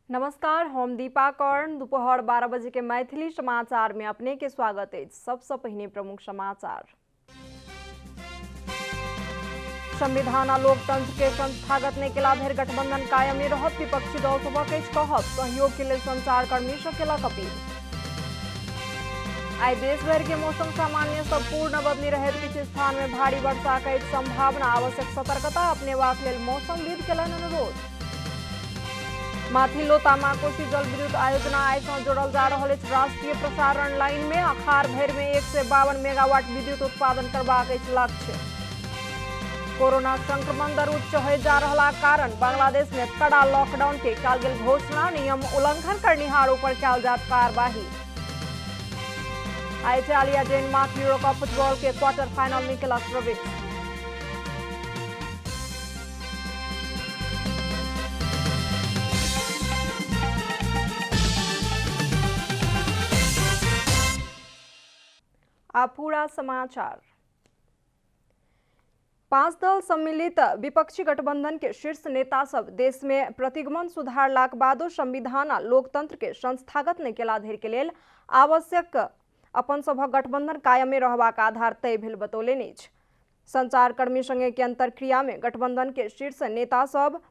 नमस्कार, हम दीपा कर्ण। दोपहर 12 बजे के मैथिली समाचार में अपने के स्वागत है। सबसे पहले प्रमुख समाचार। संविधान और लोकतंत्र के संस्थागत ने केला धर गठबंधन कायम में रहत विपक्षी दल सबक कहब सहयोग के लिए संचारकर्मी से केलक अपील। आई देश भर के मौसम सामान्य से पूर्ण बदली रहे किसी स्थान में भारी वर्षा के संभावना, आवश्यक सतर्कता अपनेबाक लेल मौसमविद केलन अनुरोध। माथिल्लो तामाकोशी जल विद्युत आयोजना आय से जोड़ल जा रहा है। राष्ट्रीय प्रसारण लाइन में अखाड़ भर में 152 मेगावाट विद्युत उत्पादन करबाक लक्ष्य। कोरोना संक्रमण दर उच्च हो जा रहा कारण बांग्लादेश में कड़ा लॉकडाउन के कल गेल घोषणा, नियम उल्लंघन करनिहारों पर कल जात कार्यवाही। Italia Denmark euro cup football के क्वार्टर फाइनल में केलक प्रवेश। पूरा समाचार। 5 दल सम्मिलित विपक्षी गठबंधन के शीर्ष नेता सब देश में प्रतिगमन सुधार लाक बादो संविधान आ लोकतंत्र के संस्थागत ने केला धर के लेल आवश्यक अपन सभक गठबंधन कायम में रहबाक आधार तय भेल बतौलेनि। संचारकर्मी संगे के अंतरक्रिया में गठबंधन के शीर्ष नेता सब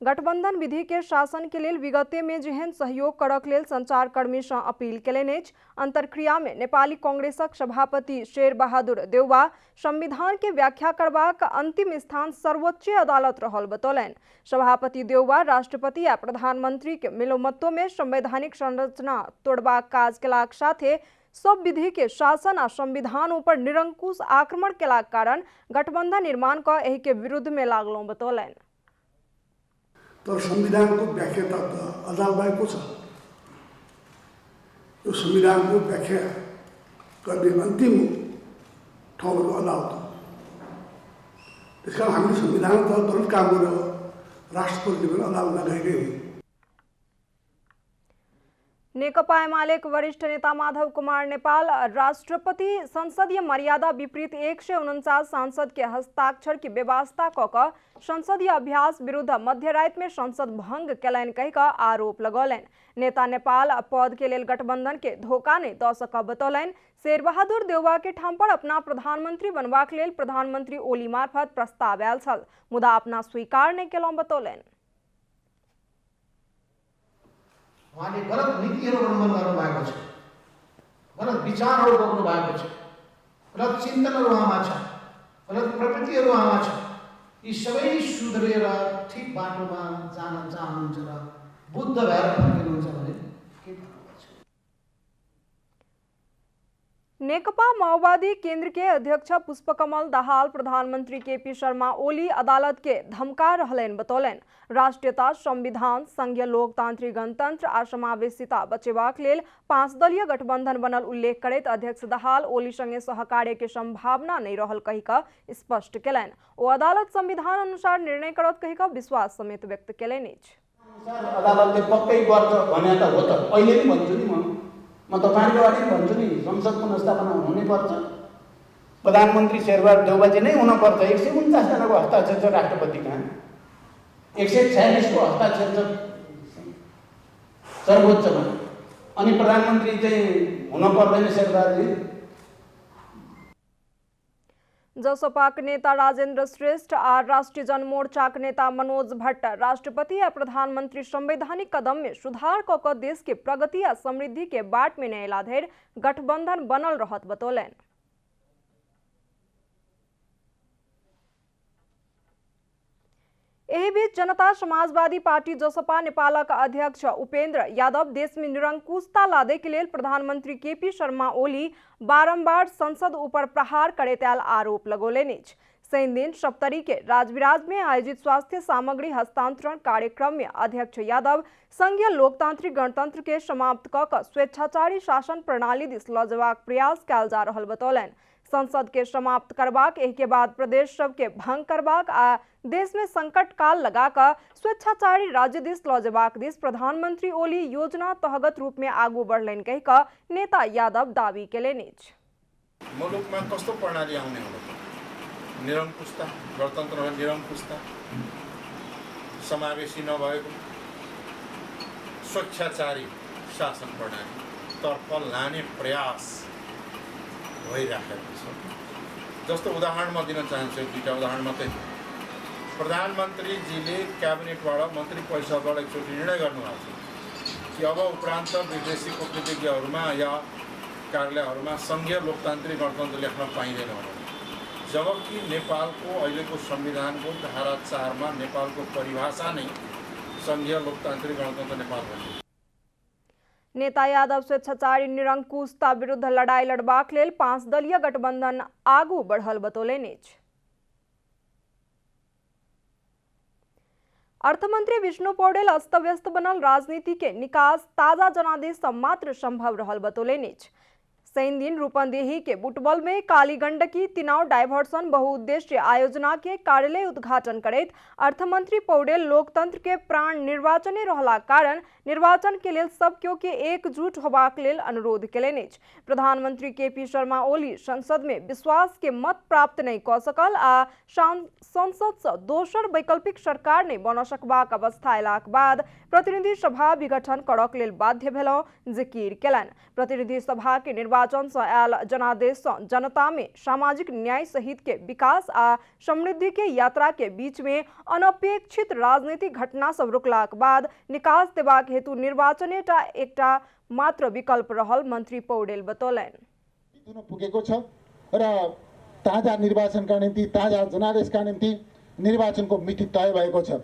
गठबंधन विधि के शासन के लेल विगते में जेहन सहयोग करक लेल संचारकर्मी से अपील केलनि। अंतरक्रिया में नेपाली कांग्रेसक सभापति शेर बहादुर देउवा संविधान के व्याख्या करबाक अंतिम स्थान सर्वोच्च अदालत रहल बतौलनि। सभापति देउवा राष्ट्रपति आ प्रधानमंत्री के मिलोमत्तो में संवैधानिक संरचना तोड़बाक काज केलाक साथे सब विधि के शासन आ संविधान पर निरंकुश आक्रमण केलाक कारण गठबंधन निर्माण क एहि के विरुद्ध में लागलौं बतौलनि। तर संविधानको व्याख्या त अदालतको छ। यो संविधानको व्याख्या गर्ने अन्तिम ठाउँ अदालत हो। त्यसकारण हामीले संविधान त तुरन्त काम गरेर राष्ट्रपतिले पनि अदालतमा गएकै हो। नेकपा एमालेक वरिष्ठ नेता माधव कुमार नेपाल राष्ट्रपति संसदीय मर्यादा विपरीत 149 सांसद के हस्ताक्षर की व्यवस्था क संसदीय अभ्यास विरुद्ध मध्यरात में संसद भंग केलनि कहि का आरोप लगौलनि। नेता नेपाल पद के लेल गठबंधन के धोखा नहीं द सकब बतौलनि। शेर बहादुर देउवा के ठाम पर अपना प्रधानमंत्री बनबाक लेल प्रधानमंत्री ओली मार्फत प्रस्ताव आयल छल, मुदा अपना स्वीकार नहीं केलौं बतौलनि। उहाँले गलत नीतिहरू अवलम्बन गर्नुभएको छ, गलत विचारहरू बोक्नु भएको छ, गलत चिन्तनहरू उहाँमा छ, गलत प्रवृत्तिहरू उहाँमा छ। यी सबै सुध्रेर ठिक बाटोमा जान चाहनुहुन्छ र बुद्ध भएर फर्किनुहुन्छ भने के थाहा छ। नेकपा माओवादी केंद्र के अध्यक्ष पुष्पकमल दाहाल प्रधानमंत्री केपी शर्मा ओली अदालत के धमका रहलन बतौलन। राष्ट्रीयता, संविधान, संघीय लोकतांत्रिक गणतंत्र आ समावेशिता बचेबाक लेल 5 दलीय गठबंधन बनल उल्लेख करैत अध्यक्ष दाहाल ओली संगे सहकार्य के संभावना नहीं रहल कहि का स्पष्ट केलन। ओ अदालत संविधान अनुसार निर्णय करत कहि का विश्वास समेत व्यक्त केलनि। अदालतले पक्कै गर्छ भने त हो त अहिले नि भन्छु नि म तपाईहरुको अगाडि भन्छु नि संसद पुनर्स्थापना हुनै पर्छ। प्रधानमन्त्री शेरबहादुर देउवाजी नै हुन पर्छ। 149 जनाको हस्ताक्षर छ राष्ट्रपतिका, 146 को हस्ताक्षर छ सर्वोच्चमा, अनि प्रधानमन्त्री चाहिँ हुन पर्दैन शेरबहादुर। जसपा के नेता राजेंद्र श्रेष्ठ और राष्ट्रीय जनमोर्चा के नेता मनोज भट्ट राष्ट्रपति या प्रधानमंत्री संवैधानिक कदम में सुधार क देश के प्रगति या समृद्धि के बाट में नैला धैर गठबंधन बनल रहत बतौलन। एही बीच जनता समाजवादी पार्टी जसपा नेपालक अध्यक्ष उपेन्द्र यादव देश में निरंकुशता लादे के लिए प्रधानमंत्री केपी शर्मा ओली बारंबार संसद ऊपर प्रहार करैत आयल आरोप लगौलनि। शनि दिन सप्तरी के राजविराज में आयोजित स्वास्थ्य सामग्री हस्तांतरण कार्यक्रम में अध्यक्ष यादव संघीय लोकतांत्रिक गणतंत्र के समाप्त क स्वेच्छाचारी शासन प्रणाली दिस लजबाक प्रयास कयल जा रहल बतौलन। संसद के समाप्त करबाक एही के बाद प्रदेश सब के भंग करबाक आ देश में संकट काल लगाकर स्वेच्छाचारी राज्य दिस लजबाक दिस प्रधानमंत्री ओली योजना तहगत रूप में आगू बढ़लनि कहि का नेता यादव दावी केलनि। मुलुकमा कस्तो प्रणाली आउने हो? निरंकुशता, गणतन्त्रमा निरंकुशता, समावेशी नभएको, स्वेच्छाचारी शासन प्रणालीतर्फ लाने प्रयास भइराखेको छ। जस्तो उदाहरण म दिन चाहन्छु, दुईवटा उदाहरण मात्रै। प्रधानमन्त्रीजीले क्याबिनेटबाट मन्त्री परिषदबाट एकचोटि निर्णय गर्नुभएको छ कि अब उपरान्त विदेशी कूटनीतिज्ञहरूमा या कार्यालयहरूमा सङ्घीय लोकतान्त्रिक गणतन्त्र लेख्न पाइँदैन भनेर। जबकि नेपालको अहिलेको संविधानको धारा 4 मा नेपालको परिभाषा नै सङ्घीय लोकतान्त्रिक गणतन्त्र नेपाल भन्ने। नेता यादव स्वेच्छाचारी निरंकुशता विरुद्ध लड़ाई लड़बाक लेल 5 दलीय गठबंधन आगू बढ़ल बतौलनि। अर्थमंत्री विष्णु पौडेल अस्तव्यस्त बनल राजनीति के निकास ताजा जनादेश से मात्र संभव रहल बतौलनि। शनि दिन रूपंदेही के बुटबल में काली गंडकी तिनाव डायवर्सन बहुउद्देश्य आयोजना के कार्यालय उद्घाटन करैत अर्थमंत्री पौडेल लोकतंत्र के प्राण निर्वाचने रहला कारण निर्वाचन के लेल सब केओ के एकजुट होबाक लेल अनुरोध केलनि। प्रधानमंत्री केपी शर्मा ओली संसद में विश्वास के मत प्राप्त नहीं क सकल आ संसद से दोसर वैकल्पिक सरकार नहीं बन सकबाक अवस्था अयलाक बाद प्रतिनिधि सभा विघटन करक लेल बाध्य भेलौ जिकिर केलनि। प्रतिनिधि सभा के निर्वाचन से आयल जनादेश से जनता में सामाजिक न्याय सहित के विकास आ समृद्धि के यात्रा के बीच में अनपेक्षित राजनीतिक घटना सब रुकलाक बाद निकास देबाक हेतु निर्वाचन एकटा मात्र विकल्प रहल मंत्री पौडेल बतौलनि। पुगेको छ र ताजा निर्वाचनका निम्ति ताजा जनादेशका निम्ति निर्वाचनको मिति तय भएको छ।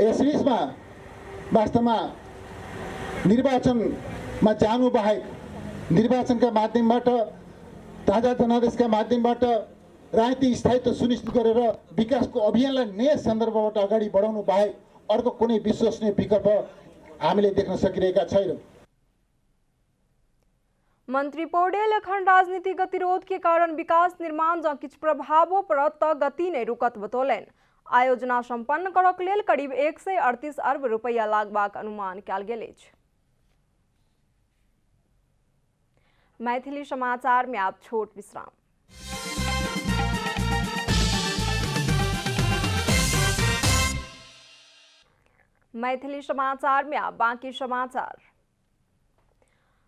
यस बीचमा वास्तवमा निर्वाचनमा जानु बाहेक निर्वाचनका माध्यमबाट ताजा जनादेशका माध्यमबाट राजनीतिक स्थायित्व सुनिश्चित गरेर विकासको अभियानलाई नयाँ सन्दर्भबाट अगाडि बढाउनु बाहेक अर्को कुनै विश्वसनीय विकल्प हामीले देख्न सकिरहेका छैनौँ। मंत्री पौडेल अखन राजनीतिक गतिरोध के कारण विकास निर्माण जँ किछु प्रभावो पड़त तऽ गति नहीं रुकत बतौलनि। आयोजना संपन्न करक लेल करीब 138 अरब रुपया लागबाक अनुमान कयल गेल अछि। मैथिली समाचार में आप छोट विश्राम। मैथिली समाचार में आप बाकी समाचार।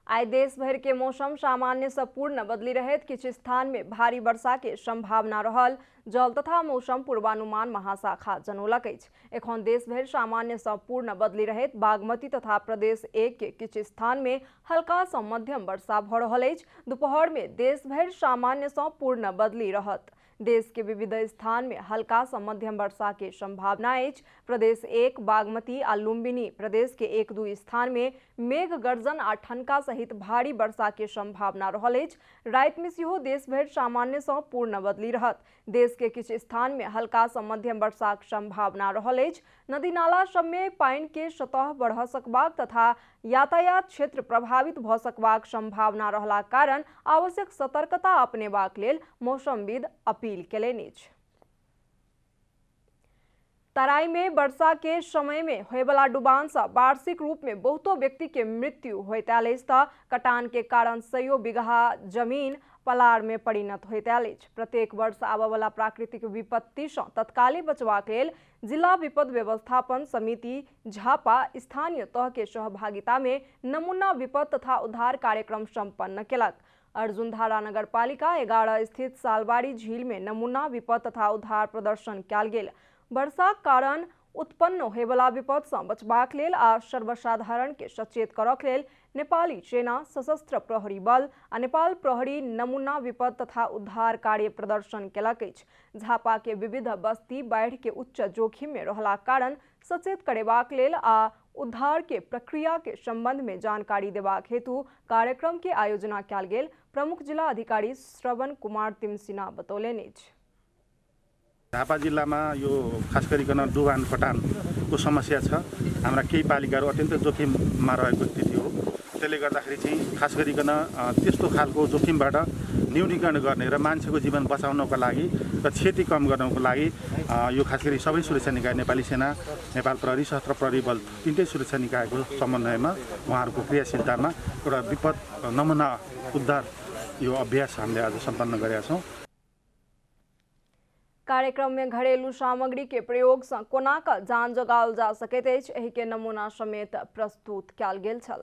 आइ देश भर के मौसम सामान्य से पूर्ण बदली रहत किछु स्थान में भारी वर्षा के संभावना रहल जल तथा मौसम पूर्वानुमान महाशाखा जनौलक अछि। एखन देश भर सामान्य से पूर्ण बदली रहत बागमती तथा प्रदेश 1 के किछु स्थान में हल्का से मध्यम वर्षा भ रहल अछि। दोपहर में देश भर सामान्य से पूर्ण बदली रहत। देश के विविध स्थान में हल्का से मध्यम वर्षा के संभावना अछि। प्रदेश 1 बागमती आ लुम्बिनी प्रदेश के 1-2 स्थान में मेघ गर्जन आ ठनका सहित भारी वर्षा के संभावना रहल अछि। रात में सेहो देश भर सामान्य से पूर्ण बदली रहत। देश के किछु स्थान में हल्का से मध्यम वर्षा के संभावना रहल अछि। नदी नाला सब में पानि के सतह बढ़ सकबाक तथा यातायात क्षेत्र प्रभावित भ सकबाक संभावना रहला कारण आवश्यक सतर्कता अपनेबाक लेल मौसमविद अपील केलनि अछि। तराई में वर्षा के समय में होयवला डुबान से वार्षिक रूप में बहुतो व्यक्ति के मृत्यु होइत आयल अछि तऽ कटान के कारण सैयो बीघा जमीन पलार में परिणत होइत आयल अछि। प्रत्येक वर्ष आबयवला प्राकृतिक विपत्ति से तत्काले बचबाक लेल जिला विपद व्यवस्थापन समिति झापा स्थानीय तह के सहभागिता में नमूना विपद तथा उद्धार कार्यक्रम संपन्न केलक। अर्जुनधारा नगर पालिका 11 स्थित सालबाड़ी झील में नमूना विपद तथा उद्धार प्रदर्शन कयल गेल। वर्षा कारण उत्पन्न होयवला विपद से बचबाक लेल आ सर्वसाधारण के सचेत करक लेल नेपाली सेना, सशस्त्र प्रहरी बल आ नेपाल प्रहरी नमूना विपद तथा उद्धार कार्य प्रदर्शन केलक अछि। झापा के विविध बस्ती बाढ़ के उच्च जोखिम में रहला कारण सचेत करेबाक लेल आ उद्धार के प्रक्रिया के संबंध में जानकारी देबाक हेतु कार्यक्रम के आयोजना कयल गेल। प्रमुख जिला अधिकारी श्रवण कुमार तिमसिना बतौलनि अछि। झापा जिल्लामा यो खास गरिकन डुबान कटानको समस्या छ। हाम्रा केही पालिकाहरू अत्यन्त जोखिममा रहेको स्थिति हो। त्यसले गर्दाखेरि चाहिँ खास गरिकन त्यस्तो खालको जोखिमबाट न्यूनीकरण गर्ने र मान्छेको जीवन बचाउनको लागि र क्षति कम गर्नको लागि यो खास गरी सबै सुरक्षा निकाय, नेपाली सेना, नेपाल प्रहरी, सशस्त्र प्रहरी बल तीनटै सुरक्षा निकायको समन्वयमा उहाँहरूको क्रियाशीलतामा एउटा विपद नमुना उद्धार यो अभ्यास हामीले आज सम्पन्न गरेका छौँ। कार्यक्रम में घरेलू सामग्री के प्रयोग से कोना कऽ जान जगाओल जा सकैत अछि, एहि के नमूना समेत प्रस्तुत कयल गेल छल।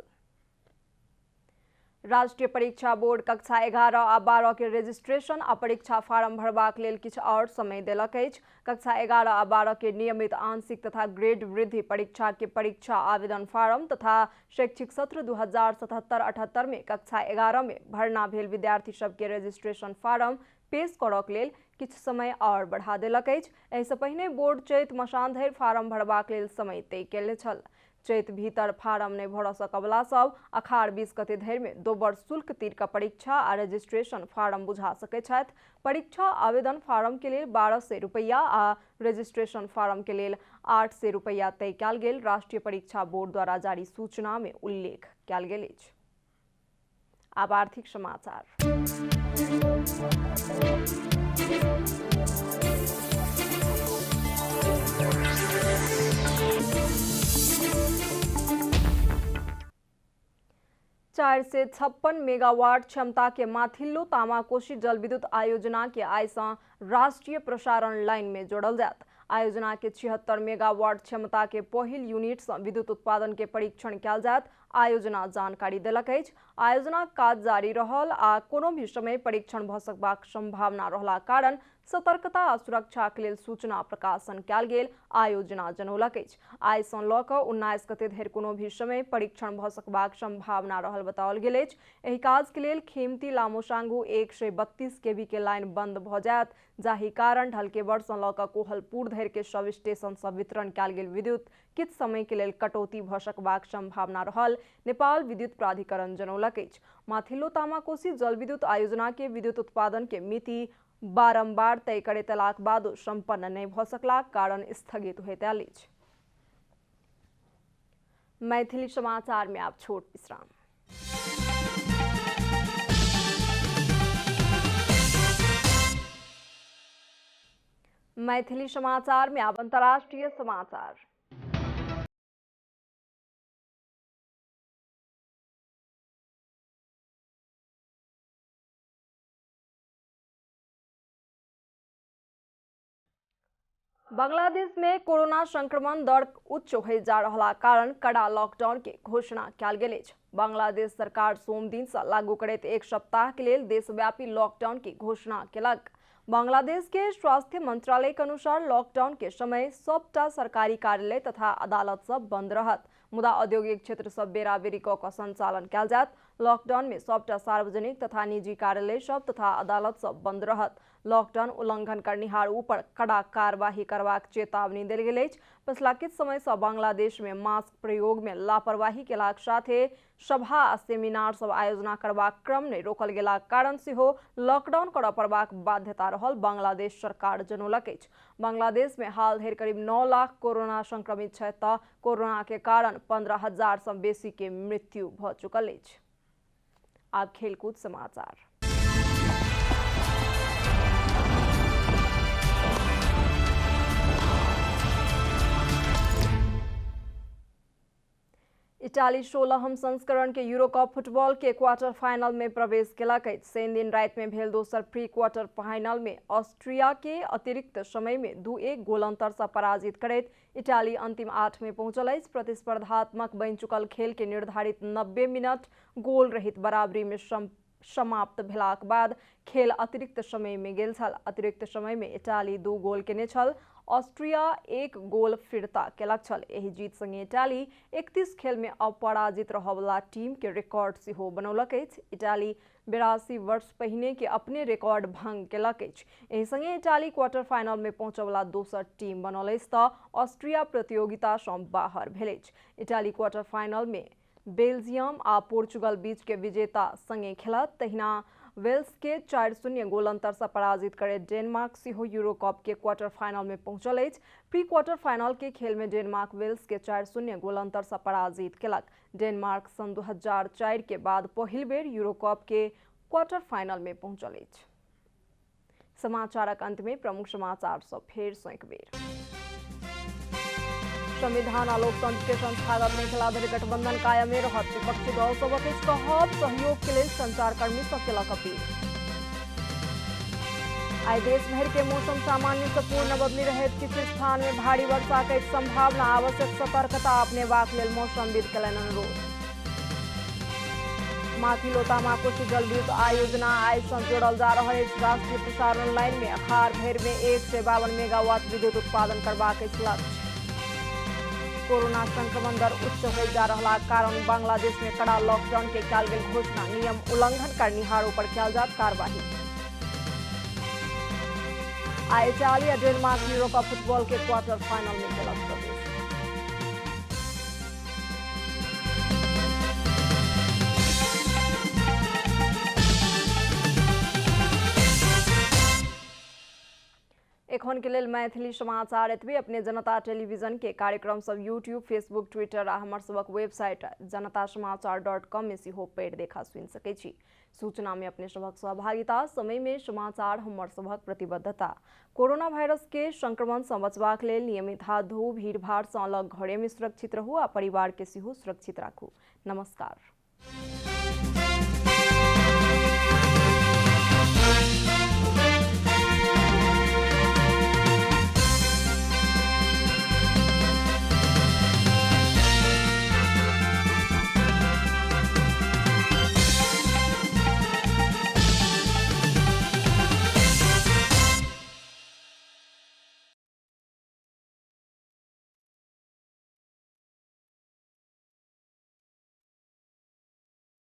राष्ट्रीय परीक्षा बोर्ड कक्षा 11 आ 12 के रजिस्ट्रेशन आ परीक्षा फार्म भरबाक लेल किछु आओर समय देलक अछि। कक्षा 11 आ 12 के नियमित आंशिक तथा ग्रेड वृद्धि परीक्षा के परीक्षा आवेदन फार्म तथा शैक्षिक सत्र 2077-78 में कक्षा 11 में भरना भेल विद्यार्थी सबके रजिस्ट्रेशन फार्म पेश करक लेल किछु समय आओर बढ़ा देलक अछि। एहिसँ पहिने बोर्ड चैत मसान धरि फार्म भरबाक लेल समय तय केने छल। चैत भीतर फार्म नहि भर सकबला सब अखाड़ 20 गते धरि में दोबर शुल्क तीर का परीक्षा आ रजिस्ट्रेशन फार्म बुझा सकैत छथि। परीक्षा आवेदन फार्म के लेल 1200 रुपैया आ रजिस्ट्रेशन फार्म के लेल 800 रुपैया तय कयल गेल राष्ट्रीय परीक्षा बोर्ड द्वारा जारी सूचना में उल्लेख कयल गेल अछि। आब आर्थिक समाचार। 456 मेगावाट क्षमता के माथिल्लो तामाकोशी जल विद्युत आयोजना के आइ सँ राष्ट्रीय प्रसारण लाइन में जोड़ल जायत। आयोजना के 76 मेगावाट क्षमता के पहिल यूनिट से विद्युत उत्पादन के परीक्षण कयल जायत, आयोजना जानकारी देलक अछि। आयोजना काज जारी रहल आ कोनो भी समय परीक्षण भ सकबाक संभावना रहला कारण सतर्कता आ सुरक्षा के लेल सूचना प्रकाशन कयल गेल, आयोजना जनौलक अछि। आइ सँ लऽ कऽ 19 गते धरि कोनो भी समय परीक्षण भ सकबाक संभावना रहल बताओल गेल अछि। एहि काज के लेल खेमती लामोसांगू 132 केवी के लाइन बंद भ जायत, जाहि कारण ढलकेबर सँ लऽ कऽ कोहलपुर धरि के सब स्टेशन सँ वितरण कयल गेल विद्युत किछु समय के लेल कटौती भ सकबाक संभावना रहल, नेपाल विद्युत प्राधिकरण जनौलक अछि। माथिल्लो तामाकोशी जल विद्युत आयोजना के विद्युत उत्पादन के मिति बारंबार तय करैत अयलाक बादो संपन्न नहि भ सकलाक कारण स्थगित होइत आयल अछि। मैथिली समाचार में आप छोट विश्राम। मैथिली समाचार में अब अंतर्राष्ट्रीय समाचार। बांग्लादेश में कोरोना संक्रमण दर उच्च हो जा रहा कारण कड़ा लॉकडाउन के घोषणा कयल गेल अछि। बांग्लादेश सरकार सोम दिन से लागू करैत एक सप्ताह के लेल देशव्यापी लॉकडाउन की घोषणा केलक। बांग्लादेश के स्वास्थ्य मंत्रालय के अनुसार लॉकडाउन के समय सबटा सरकारी कार्यालय तथा अदालत सब बंद रहत, मुदा औद्योगिक क्षेत्र सब बेराबेरी क के संचालन कयल जायत। लॉकडाउन में सबटा सार्वजनिक तथा निजी कार्यालय सब तथा अदालत सब बंद रहत। लॉकडाउन उल्लंघन करनिहार ऊपर कड़ा कार्यवाही करबाक चेतावनी देल गेल अछि। पछिला किछु समय से बांग्लादेश में मास्क प्रयोग में लापरवाही केलाक साथे सभा आ सेमिनार सब आयोजना करबाक क्रम नहि रोकल गेलाक कारण सेहो लॉकडाउन करऽ पड़बाक बाध्यता रहल बांग्लादेश सरकार जनौलक अछि। बांग्लादेश में हाल धरि करीब 9 लाख कोरोना संक्रमित छथि तऽ कोरोना के कारण 15,000 सँ बेसी के मृत्यु भ चुकल अछि। आब खेलकूद समाचार। इटाली 16हम संस्करण के यूरो कप फुटबॉल के क्वार्टर फाइनल में प्रवेश केलक अछि। शनि दिन राति में भेल दोसर प्री क्वार्टर फाइनल में ऑस्ट्रिया के अतिरिक्त समय में 2-1 गोल अंतर से पराजित करैत इटाली अंतिम 8 में पहुंचल अछि। प्रतिस्पर्धात्मक बनि चुकल खेल के निर्धारित 90 मिनट गोल रहित बराबरी में समाप्त भेलाक बाद खेल अतिरिक्त समय में गेल छल। अतिरिक्त समय में इटाली 2 गोल केने छल, ऑस्ट्रिया 1 गोल फिरता केलक छल। एहि जीत संगे इटाली 31 खेल में अपराजित रहबला टीम के रिकॉर्ड सेहो बनौलक अछि। इटाली 82 वर्ष पहिने के अपने रिकॉर्ड भंग केलक अछि। एहि संगे इटाली क्वार्टर फाइनल में पहुंचबला दोसर टीम बनल अछि तऽ ऑस्ट्रिया प्रतियोगिता सँ बाहर भेल अछि। इटाली क्वार्टर फाइनल में बेल्जियम आ पोर्चुगल बीच के विजेता संगे खेलत। तहिना वेल्स के 4-0 गोल अंतर से पराजित करे डेनमार्क सेहो यूरो कप के क्वार्टर फाइनल में पहुंचल अछि। प्री क्वार्टर फाइनल के खेल में डेनमार्क वेल्स के 4-0 गोल अंतर से पराजित केलक। डेनमार्क सन 2004 के बाद पहिल बेर यूरो कप के क्वार्टर फाइनल में पहुंचल अछि। समाचारक अंत में प्रमुख समाचार सब फेर सँ एक बेर। संविधान आ लोकतंत्र के संस्थागत नहि भेला धरि गठबंधन कायमे रहत, विपक्षी दल सभक अछि कहब। सहयोग के लेल संचारकर्मी सब केलक अपील। आज देश भर के मौसम सामान्य से पूर्ण बदली रहे, किसी स्थान में भारी वर्षा के संभावना, आवश्यक सतर्कता अपने वाक लेल मौसमविद कलन अनुरोध। माथिल्लो तामाकोशी जलविद्युत आयोजना आज से जोड़ल जा रहा है। राष्ट्रीय प्रसारण लाइन में अखार भर में 152 मेगावाट विद्युत उत्पादन करबाक लक्ष्य। कोरोना संक्रमण दर उच्च हो जा रहा कारण बांग्लादेश में कड़ा लॉकडाउन के कल गेल घोषणा, नियम उल्लंघन करनिहारों पर कल जात कार्रवाई। आज इटाली और डेनमार्क यूरो कप फुटबॉल के क्वार्टर फाइनल में खेलत प्रवेश। एखन के लेल मैथिली समाचार एतबे। अपने जनता टेलीविजन के कार्यक्रम सब यूट्यूब, फेसबुक, ट्विटर आ हमर सबक वेबसाइट janatasamaachar.com में सेहो पढ़ि देखा सुनि सकै छी। सूचना में अपने सबक सहभागिता, समय में समाचार हमर सबक प्रतिबद्धता। कोरोना वायरस के संक्रमण से बचबाक लेल नियमित हाथ धोऊ, भीड़ भाड़ से अलग घरे में सुरक्षित रहू आ परिवार के सेहो सुरक्षित राखू। नमस्कार।